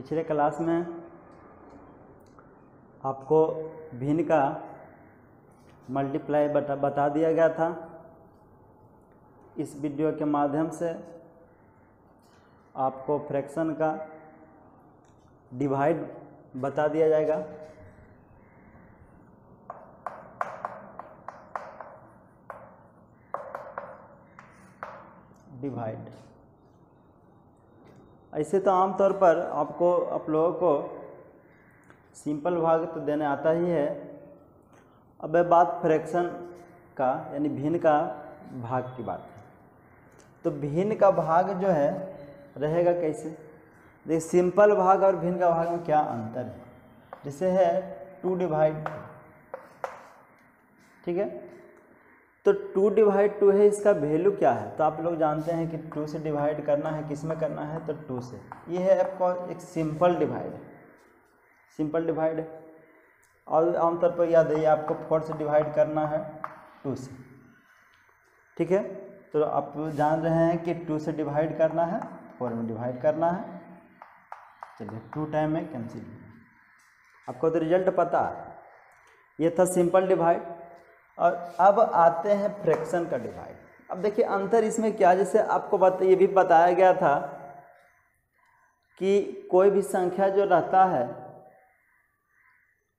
पिछले क्लास में आपको भिन्न का मल्टीप्लाई बता दिया गया था। इस वीडियो के माध्यम से आपको फ्रैक्शन का डिवाइड बता दिया जाएगा। डिवाइड ऐसे तो आमतौर पर आपको आप लोगों को सिंपल भाग तो देने आता ही है। अब बात फ्रैक्शन का यानी भिन्न का भाग की बात है, तो भिन्न का भाग जो है रहेगा कैसे। देखिए सिंपल भाग और भिन्न का भाग में क्या अंतर है। जैसे है 2/2, ठीक है, तो 2/2 है, इसका वैल्यू क्या है। तो आप लोग जानते हैं कि 2 से डिवाइड करना है, किस में करना है, तो 2 से। ये है आपका एक सिंपल डिवाइड है, सिंपल डिवाइड है। और आमतौर पर याद है आपको 4 से डिवाइड करना है 2 से, ठीक है। तो आप जान रहे हैं कि 2 से डिवाइड करना है, 4 में डिवाइड करना है। चलिए 2 टाइम में कैंसिल, आपको तो रिजल्ट पता है। ये था सिंपल डिवाइड। और अब आते हैं फ्रैक्शन का डिवाइड। अब देखिए अंतर इसमें क्या, जैसे आपको ये भी बताया गया था कि कोई भी संख्या जो रहता है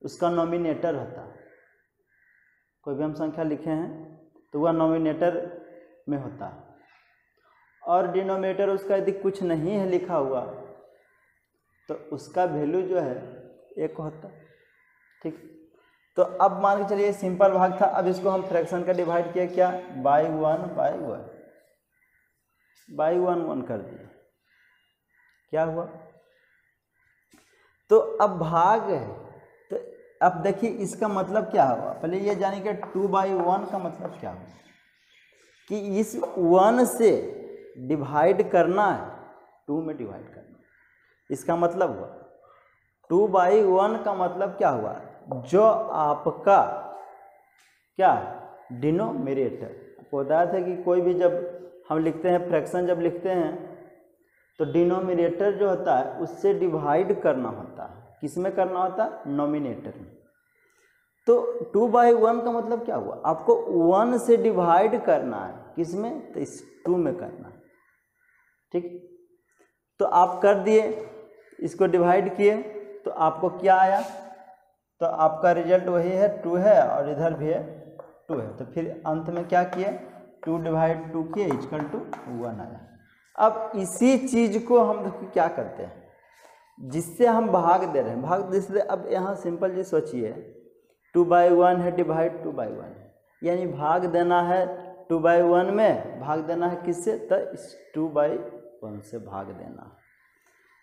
उसका नॉमिनेटर रहता है। कोई भी हम संख्या लिखे हैं तो वह नॉमिनेटर में होता है, और डिनोमिनेटर उसका यदि कुछ नहीं है लिखा हुआ तो उसका वैल्यू जो है 1 होता है, ठीक। तो अब मान के चलिए सिंपल भाग था, अब इसको हम फ्रैक्शन का डिवाइड किया क्या, बाई 1 कर दिया। क्या हुआ, तो अब भाग है। तो अब देखिए इसका मतलब क्या हुआ, पहले ये जाने कि 2/1 का मतलब क्या हुआ कि इस 1 से डिवाइड करना है, 2 में डिवाइड करना। इसका मतलब हुआ 2/1 का मतलब क्या हुआ, जो आपका क्या डिनोमिनेटर। आपको बताया था कि कोई भी जब हम लिखते हैं फ्रैक्शन, जब लिखते हैं तो डिनोमिनेटर जो होता है उससे डिवाइड करना होता है। किस में करना होता है, नॉमिनेटर में। तो 2/1 का मतलब क्या हुआ, आपको 1 से डिवाइड करना है, किस में, तो इस 2 में करना है, ठीक। तो आप कर दिए, इसको डिवाइड किए, तो आपको क्या आया, तो आपका रिजल्ट वही है 2 है, और इधर भी है 2 है। तो फिर अंत में क्या किए, 2/2 किए इक्वल टू 1 आया। अब इसी चीज को हम क्या करते हैं, जिससे हम भाग दे रहे हैं, भाग जैसे अब यहाँ सिंपल जी सोचिए 2/1 है, डिवाइड 2/1 है, यानी भाग देना है 2/1 में, भाग देना है किससे, तो इस 2/1 से भाग देना है।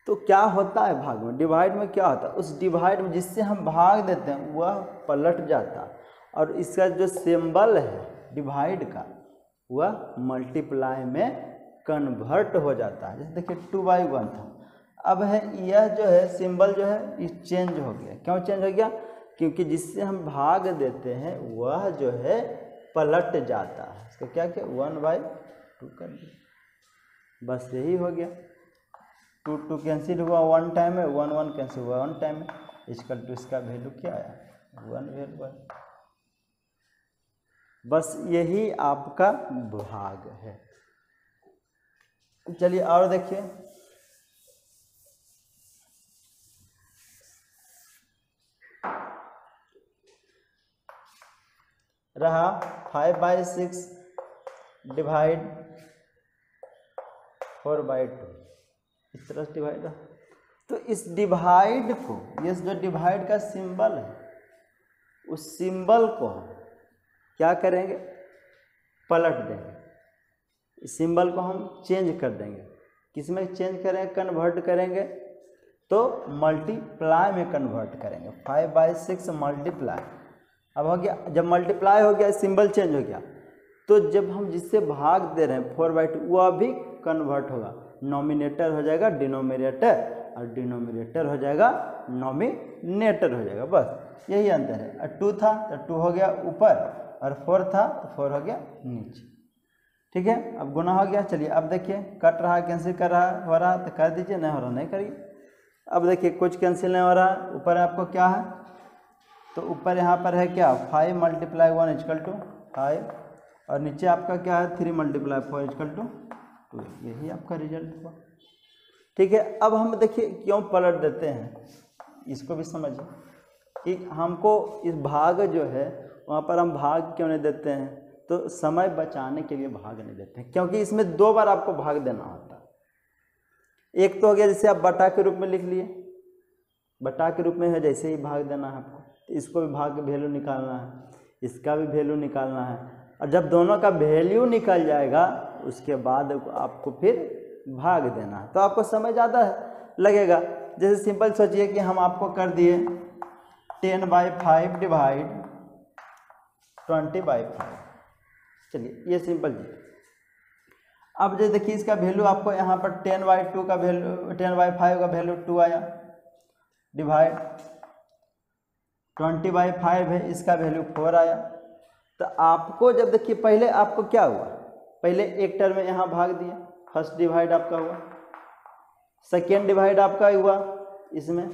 तो क्या होता है भाग में, डिवाइड में क्या होता है, उस डिवाइड में जिससे हम भाग देते हैं वह पलट जाता है, और इसका जो सिंबल है डिवाइड का वह मल्टीप्लाई में कन्वर्ट हो जाता है। जैसे देखिए 2/1 था, अब है यह जो है सिंबल जो है ये चेंज हो गया। क्यों चेंज हो गया, क्योंकि जिससे हम भाग देते हैं वह जो है पलट जाता है। इसको क्या किया, 1/2 कर दिया, बस यही हो गया। 2 कैंसिल हुआ 1 टाइम में, 1 कैंसिल हुआ 1 टाइम में, इक्वल टू इसका वैल्यू क्या आया, 1 वैल्यू आया। बस यही आपका भाग है। चलिए और देखिए, रहा 5/6 डिवाइड 4/2, इस तरह से डिवाइड रहा। तो इस डिवाइड को, ये जो डिवाइड का सिंबल है, उस सिंबल को हम क्या करेंगे, पलट देंगे। इस सिंबल को हम चेंज कर देंगे। किस में चेंज करेंगे, कन्वर्ट करेंगे, तो मल्टीप्लाई में कन्वर्ट करेंगे। 5/6 मल्टीप्लाई, अब हो गया, जब मल्टीप्लाई हो गया सिंबल चेंज हो गया, तो जब हम जिससे भाग दे रहे हैं 4/2 वह भी कन्वर्ट होगा, नॉमिनेटर हो जाएगा डिनोमिनेटर, और डिनोमिनेटर हो जाएगा नॉमिनेटर हो जाएगा। बस यही अंतर है। और 2 था तो 2 हो गया ऊपर, और 4 था तो 4 हो गया नीचे, ठीक है। अब गुना हो गया। चलिए अब देखिए, कट रहा कैंसिल कर रहा हो रहा तो कर दीजिए, नहीं हो रहा नहीं करिए। अब देखिए कुछ कैंसिल नहीं हो रहा है, ऊपर आपको क्या है, तो ऊपर यहाँ पर है क्या 5 × 1 = 5 और नीचे आपका क्या है 3 × 4 = 2। यही आपका रिजल्ट हुआ। ठीक है, अब हम देखिए क्यों पलट देते हैं, इसको भी समझिए कि हमको इस भाग जो है वहाँ पर हम भाग क्यों नहीं देते हैं, तो समय बचाने के लिए भाग नहीं देते हैं, क्योंकि इसमें 2 बार आपको भाग देना होता है। एक तो हो गया जैसे आप बटा के रूप में लिख लिए, बटा के रूप में है जैसे ही भाग देना है आपको, तो इसको भी भाग के वैल्यू निकालना है, इसका भी वैल्यू निकालना है, और जब दोनों का वैल्यू निकल जाएगा उसके बाद आपको फिर भाग देना है, तो आपको समय ज़्यादा लगेगा। जैसे सिंपल सोचिए कि हम आपको कर दिए 10/5 डिवाइड 20/5, चलिए ये सिंपल जी। अब जो देखिए इसका वैल्यू आपको यहाँ पर 10/2 का वैल्यू 10/5 का वैल्यू 2 आया, डिवाइड 20/5 है इसका वैल्यू 4 आया। तो आपको जब देखिए पहले आपको क्या हुआ, पहले एक टर्म में यहाँ भाग दिया, फर्स्ट डिवाइड आपका हुआ, सेकेंड डिवाइड आपका हुआ इसमें,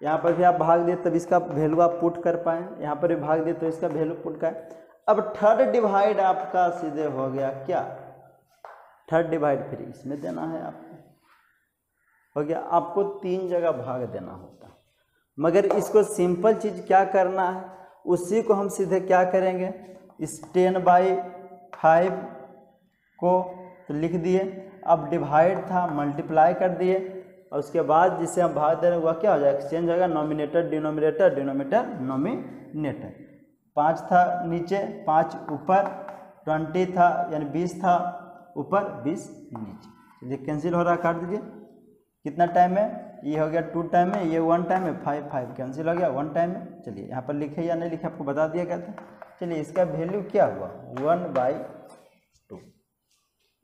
यहाँ पर भी आप भाग दिए तब इसका वैल्यू आप पुट कर पाए, यहाँ पर भी भाग दिए तो इसका वैल्यू पुट का। अब थर्ड डिवाइड आपका सीधे हो गया क्या, थर्ड डिवाइड फिर इसमें देना है आपको, हो गया। आपको 3 जगह भाग देना होता, मगर इसको सिंपल चीज़ क्या करना है, उसी को हम सीधे क्या करेंगे, इस 10/5 को तो लिख दिए, अब डिवाइड था मल्टीप्लाई कर दिए, और उसके बाद जिसे हम भाग दे रहे हैं वह क्या हो जाएगा, एक्सचेंज होगा, नॉमिनेटर डिनोमिनेटर, डिनोमिनेटर नॉमिनेटर। 5 था नीचे 5 ऊपर, 20 था यानी 20 था ऊपर 20 नीचे, चलिए कैंसिल हो रहा, काट दीजिए। कितना टाइम में, ये हो गया 2 टाइम में, ये 1 टाइम में, 5 कैंसिल हो गया 1 टाइम में। चलिए यहाँ पर लिखे या नहीं लिखे आपको बता दिया गया था। चलिए इसका वैल्यू क्या हुआ 1/2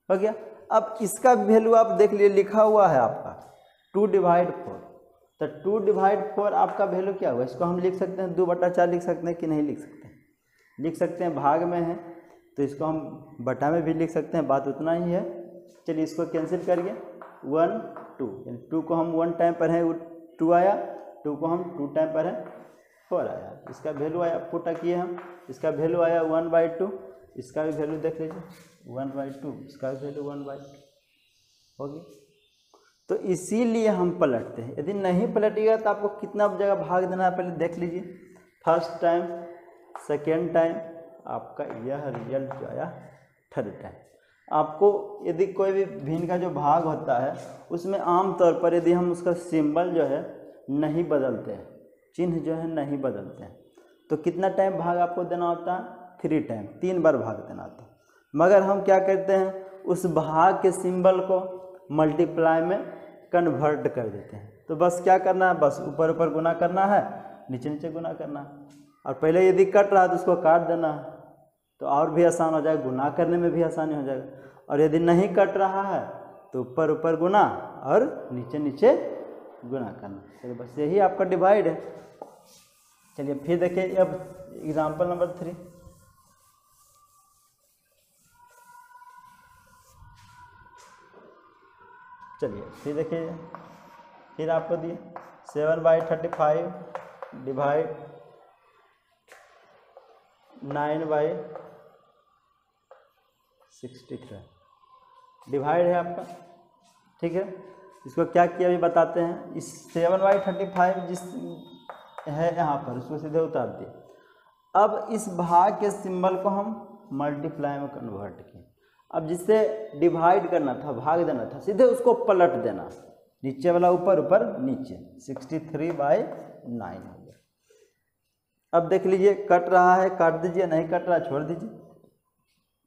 हो गया। अब इसका वैल्यू आप देख लिए लिखा हुआ है आपका 2/4, तो 2/4 आपका वैल्यू क्या हुआ, इसको हम लिख सकते हैं 2/4 लिख सकते हैं कि नहीं लिख सकते हैं, लिख सकते हैं, भाग में है तो इसको हम बटा में भी लिख सकते हैं, बात उतना ही है। चलिए इसको कैंसिल करिए, 1 2 यानी 2 को हम 1 टाइम पर है 2 आया, 2 को हम 2 टाइम पर है 4 आया, इसका वैल्यू आया, पुट किए हम, इसका वैल्यू आया 1/2, इसका भी वैल्यू देख लीजिए 1/2, इसका भी वैल्यू 1/2 हो गया। तो इसीलिए हम पलटते हैं, यदि नहीं पलटिएगा तो आपको कितना जगह भाग देना है पहले देख लीजिए, फर्स्ट टाइम, सेकेंड टाइम, आपका यह रिजल्ट जो आया थर्ड टाइम। आपको यदि कोई भी भिन्न का जो भाग होता है उसमें आम तौर पर यदि हम उसका सिंबल जो है नहीं बदलते हैं, चिन्ह जो है नहीं बदलते हैं, तो कितना टाइम भाग आपको देना होता है 3 टाइम, 3 बार भाग देना होता है। मगर हम क्या करते हैं, उस भाग के सिंबल को मल्टीप्लाई में कन्वर्ट कर देते हैं। तो बस क्या करना है, बस ऊपर ऊपर गुना करना है, नीचे नीचे गुना करना है, और पहले यदि कट रहा है तो उसको काट देना है, तो और भी आसान हो जाएगा, गुना करने में भी आसानी हो जाएगा। और यदि नहीं कट रहा है तो ऊपर ऊपर गुना और नीचे नीचे गुना करना। चलिए बस यही आपका डिवाइड है। चलिए फिर देखिए अब एग्जाम्पल नंबर 3, चलिए फिर देखिए, फिर आपको दिए 7/35 डिवाइड 9/63 डिवाइड है आपका, ठीक है। इसको क्या किया अभी बताते हैं, इस 7/35 जिस है यहाँ पर उसको सीधे उतार दिए। अब इस भाग के सिंबल को हम मल्टीप्लाई में कन्वर्ट किए, अब जिससे डिवाइड करना था, भाग देना था, सीधे उसको पलट देना, नीचे वाला ऊपर, ऊपर नीचे, 63/9 हो गया। अब देख लीजिए कट रहा है, काट दीजिए, नहीं कट रहा छोड़ दीजिए।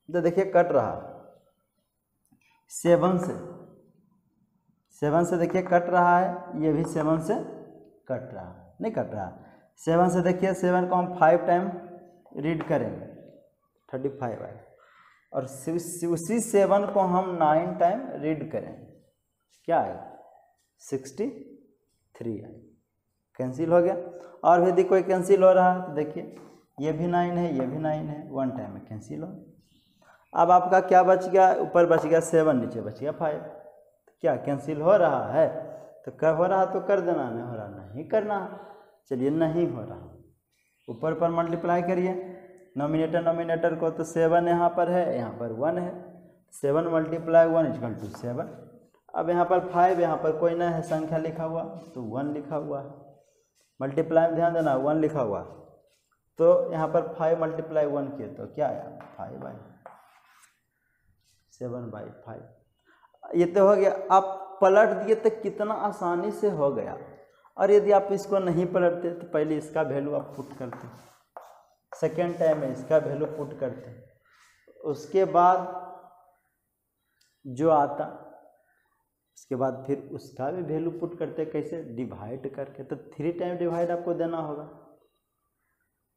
तो देखिए कट रहा 7 से देखिए कट रहा है, ये भी 7 से कट रहा, नहीं कट रहा 7 से। देखिए 7 को हम 5 टाइम रीड करेंगे 35 आए, और उसी 7 को हम 9 टाइम रीड करेंगे, क्या आएगा 63 आए, कैंसिल हो गया। और यदि कोई कैंसिल हो रहा है तो देखिए ये भी 9 है, ये भी 9 है, 1 टाइम में कैंसिल हो। अब आपका क्या बच गया, ऊपर बच गया 7, नीचे बच गया 5, क्या कैंसिल हो रहा है? तो कब हो रहा तो कर देना, नहीं हो रहा नहीं करना। चलिए नहीं हो रहा, ऊपर पर मल्टीप्लाई करिए नोमिनेटर नोमिनेटर को, तो 7 यहाँ पर है, यहाँ पर 1 है, 7 × 1 = 7। अब यहाँ पर 5, यहाँ पर कोई ना है संख्या लिखा हुआ, तो 1 लिखा हुआ है। मल्टीप्लाई में ध्यान देना, 1 लिखा हुआ, तो यहाँ पर 5 × 1 किए तो क्या आया 7/5। ये तो हो गया। आप पलट दिए तो कितना आसानी से हो गया। और यदि आप इसको नहीं पलटते तो पहले इसका वैल्यू आप पुट करते, सेकेंड टाइम में इसका वैल्यू पुट करते, उसके बाद जो आता उसके बाद फिर उसका भी वैल्यू पुट करते, कैसे? डिवाइड करके। तो 3 टाइम डिवाइड आपको देना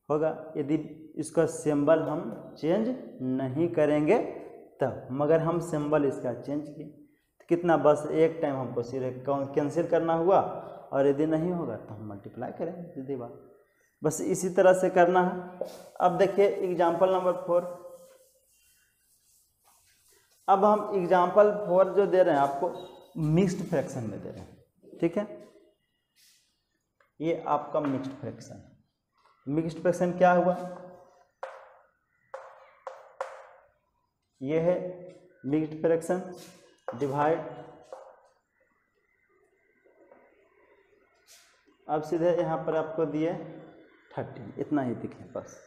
होगा यदि इसका सिंबल हम चेंज नहीं करेंगे तब। मगर हम सिंबल इसका चेंज किए तो कितना, बस एक टाइम हमको सिर्फ कैंसिल करना हुआ, और यदि नहीं होगा तो हम मल्टीप्लाई करेंगे, सीधी बात। बस इसी तरह से करना है। अब देखिए एग्जाम्पल नंबर 4। अब हम एग्जाम्पल 4 जो दे रहे हैं आपको मिक्स्ड फ्रैक्शन में दे रहे हैं, ठीक है? ये आपका मिक्स्ड फ्रैक्शन है। मिक्स्ड फ्रैक्शन क्या हुआ? ये है मिक्स्ड फ्रैक्शन डिवाइड। अब सीधे यहाँ पर आपको दिए 30, इतना ही दिखे बस।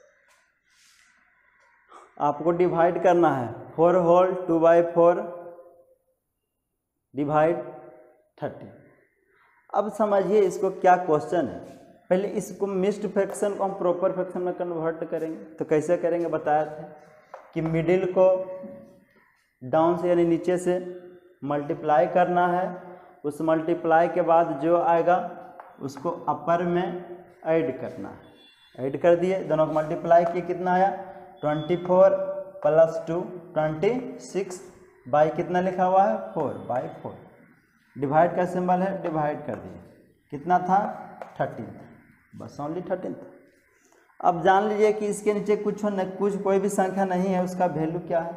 आपको डिवाइड करना है 4 होल 2/4 डिवाइड 30। अब समझिए इसको क्या क्वेश्चन है। पहले इसको मिक्स्ड फ्रैक्शन को हम प्रॉपर फ्रैक्शन में कन्वर्ट करेंगे। तो कैसे करेंगे बताया था कि मिडिल को डाउन से यानी नीचे से मल्टीप्लाई करना है, उस मल्टीप्लाई के बाद जो आएगा उसको अपर में ऐड करना है। ऐड कर दिए, दोनों को मल्टीप्लाई किए, कितना आया 24 + 2 26 बाई कितना लिखा हुआ है 4/4। डिवाइड का सिंबल है, डिवाइड कर दिए, कितना था 13, बस ओनली 13। अब जान लीजिए कि इसके नीचे कुछ कोई भी संख्या नहीं है, उसका वैल्यू क्या है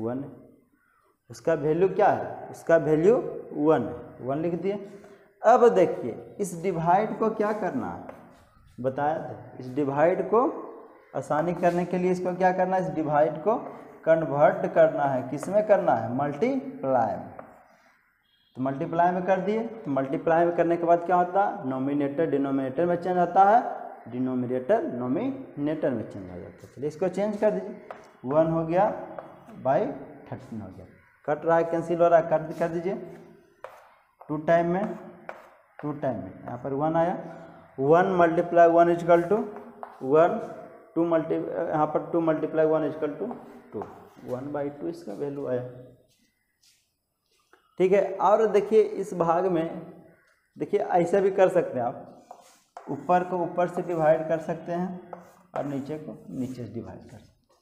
1 है। उसका वैल्यू क्या है? उसका वैल्यू 1 है, 1 लिख दिए। अब देखिए इस डिवाइड को क्या करना है बताया था। इस डिवाइड को आसानी करने के लिए इसको क्या करना है, इस डिवाइड को कन्वर्ट करना है। किस में करना है? मल्टीप्लाई में। तो मल्टीप्लाई में कर दिए। तो मल्टीप्लाई में करने के बाद क्या होता है? नोमिनेटर डिनोमिनेटर में चेंज होता है, डिनोमिनेटर नोमिनेटर में चेंज हो जाता है। चलिए इसको चेंज कर दीजिए, 1 हो गया बाई 13 हो गया। कट रहा है, कैंसिल हो रहा है, कर दीजिए। 2 टाइम में यहाँ पर 1 आया, 1 × 1 = 1, 2 यहाँ पर 2 × 1 = 2, 1/2 इसका वैल्यू आया। ठीक है। और देखिए इस भाग में देखिए ऐसा भी कर सकते हैं आप, ऊपर को ऊपर से डिवाइड कर सकते हैं और नीचे को नीचे से डिवाइड कर सकते हैं,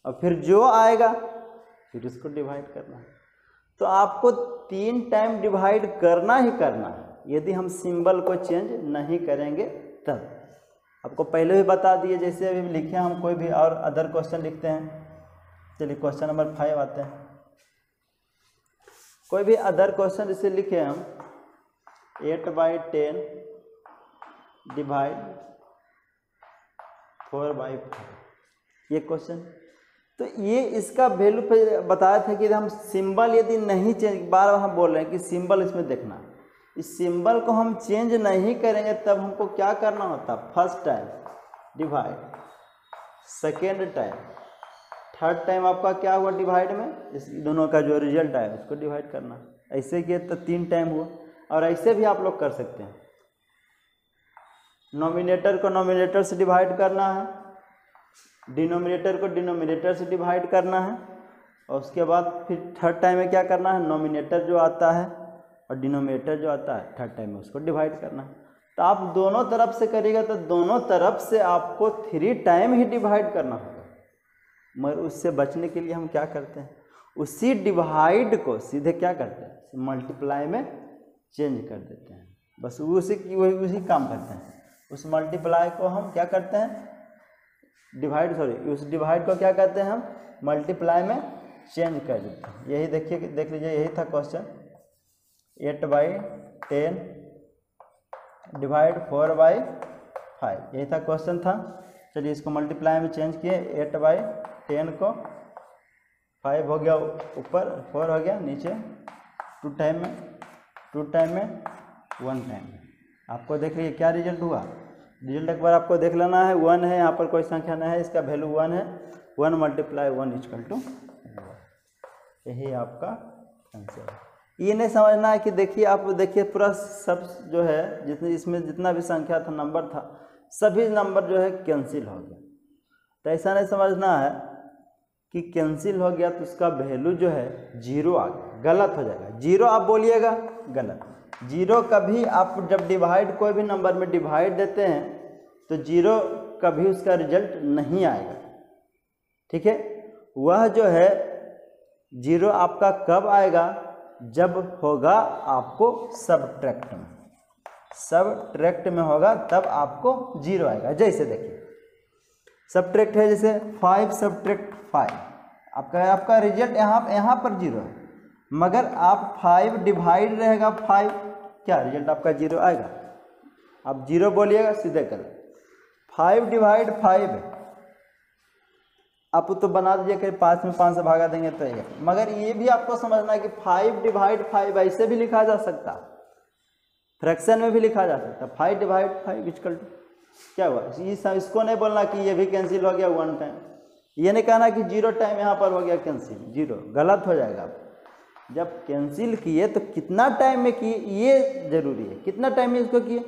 और फिर जो आएगा फिर उसको डिवाइड करना है। तो आपको 3 टाइम डिवाइड करना ही करना है, यदि हम सिंबल को चेंज नहीं करेंगे तब। आपको पहले भी बता दिए, जैसे अभी लिखे हम कोई भी और अदर क्वेश्चन लिखते हैं। चलिए क्वेश्चन नंबर 5 आते हैं। कोई भी अदर क्वेश्चन जैसे लिखे हम 8/10 डिवाइड 4/4, ये क्वेश्चन। तो ये इसका वैल्यू पे बताया था कि हम सिंबल यदि नहीं चेंज, बार बार हम बोल रहे हैं कि सिंबल इसमें देखना, इस सिंबल को हम चेंज नहीं करेंगे तब हमको क्या करना होता? First time divide, second time, third time आपका क्या हुआ डिवाइड में, इस दोनों का जो रिजल्ट आया उसको डिवाइड करना। ऐसे किए तो 3 टाइम हुआ। और ऐसे भी आप लोग कर सकते हैं, नोमिनेटर को नोमिनेटर से डिवाइड करना है, डिनोमिनेटर को डिनोमिनेटर से डिवाइड करना है, और उसके बाद फिर थर्ड टाइम में क्या करना है, नोमिनेटर जो आता है और डिनोमिनेटर जो आता है थर्ड टाइम में उसको डिवाइड करना है। तो आप दोनों तरफ से करिएगा तो दोनों तरफ से आपको 3 टाइम ही डिवाइड करना होगा। मगर उससे बचने के लिए हम क्या करते हैं, उसी डिवाइड को सीधे क्या करते हैं, मल्टीप्लाई में चेंज कर देते हैं। बस उसी काम करते हैं। उस मल्टीप्लाई को हम क्या करते हैं, उस डिवाइड को क्या कहते हैं हम, मल्टीप्लाई में चेंज कर देते हैं। यही देखिए, देख लीजिए, यही था क्वेश्चन। 8/10 डिवाइड 4/5, यही था क्वेश्चन था। चलिए इसको मल्टीप्लाई में चेंज किए, 8/10 को 5 हो गया ऊपर, 4 हो गया नीचे, 2 टाइम में 1 टाइम में। आपको देख लीजिए क्या रिजल्ट हुआ। रिजल्ट एक बार आपको देख लेना है। 1 है, यहाँ पर कोई संख्या नहीं है, इसका वैल्यू 1 है। 1 × 1 = 1, यही आपका आंसर है। ये नहीं समझना है कि देखिए आप देखिए पूरा सब जो है जितने इसमें जितना भी संख्या था, नंबर था, सभी नंबर जो है कैंसिल हो गया। तो ऐसा नहीं समझना है कि कैंसिल हो गया तो उसका वैल्यू जो है 0 आ गया, गलत हो जाएगा। 0 आप बोलिएगा गलत। 0 कभी आप जब डिवाइड कोई भी नंबर में डिवाइड देते हैं तो 0 कभी उसका रिजल्ट नहीं आएगा, ठीक है। वह जो है 0 आपका कब आएगा, जब होगा आपको सबट्रैक्ट में, सबट्रैक्ट में होगा तब आपको 0 आएगा। जैसे देखिए सबट्रैक्ट है, जैसे 5 सब्ट्रैक्ट 5, आपका रिजल्ट यहाँ पर 0 है, मगर आप 5 डिवाइड रहेगा 5, क्या रिजल्ट आपका 0 आएगा। आप 0 बोलिएगा सीधे कर। 5 डिवाइड 5 है, आप तो बना दीजिए कि 5 में 5 से भागा देंगे तो ये, मगर ये भी आपको समझना है कि 5 डिवाइड 5 ऐसे भी लिखा जा सकता, फ्रैक्शन में भी लिखा जा सकता। 5 डिवाइड 5 = क्या हुआ, इसको नहीं बोलना कि ये भी कैंसिल हो गया 1 टाइम। ये नहीं कहना कि 0 टाइम यहाँ पर हो गया कैंसिल, 0 गलत हो जाएगा। जब कैंसिल किए तो कितना टाइम में किए ये जरूरी है, कितना टाइम में इसको किए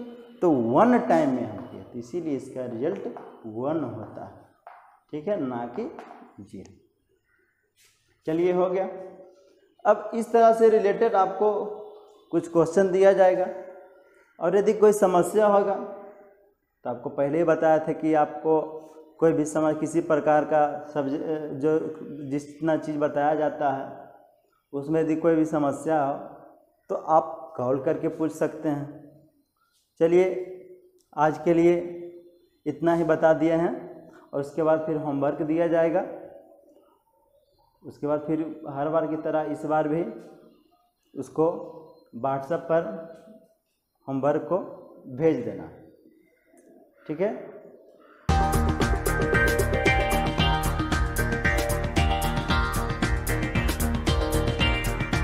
तो 1 टाइम में हम किए, तो इसीलिए इसका रिजल्ट 1 होता है, ठीक है, ना कि 0। चलिए हो गया। अब इस तरह से रिलेटेड आपको कुछ क्वेश्चन दिया जाएगा, और यदि कोई समस्या होगा तो आपको पहले ही बताया था कि आपको कोई भी किसी प्रकार का सब्जेक्ट जो जितना चीज़ बताया जाता है उसमें यदि कोई भी समस्या हो तो आप कॉल करके पूछ सकते हैं। चलिए आज के लिए इतना ही बता दिए हैं, और उसके बाद फिर होमवर्क दिया जाएगा। उसके बाद फिर हर बार की तरह इस बार भी उसको व्हाट्सएप पर होमवर्क को भेज देना, ठीक है।